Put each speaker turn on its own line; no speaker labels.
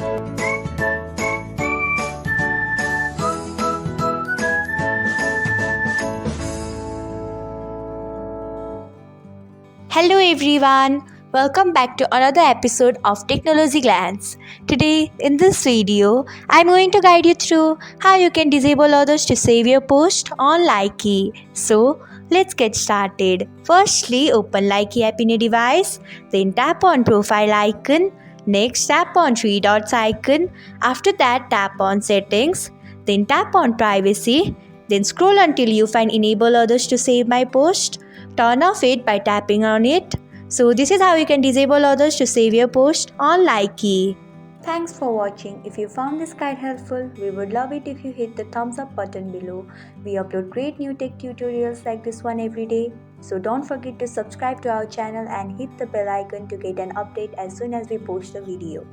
Hello everyone, welcome back to another episode of Technologyglance. Today in this video, I'm going to guide you through how you can disable others to save your post on Likee. So let's get started. Firstly, open Likee app in your device, then tap on profile icon. Next, tap on three dots icon. After that, tap on settings. Then tap on privacy. Then scroll until you find enable others to save my post. Turn off it by tapping on it. So this is how you can disable others to save your post on Likee. Thanks for watching. If you found this guide helpful, we would love it if you hit the thumbs up button below. We upload great new tech tutorials like this one every day. So don't forget to subscribe to our channel and hit the bell icon to get an update as soon as we post a video.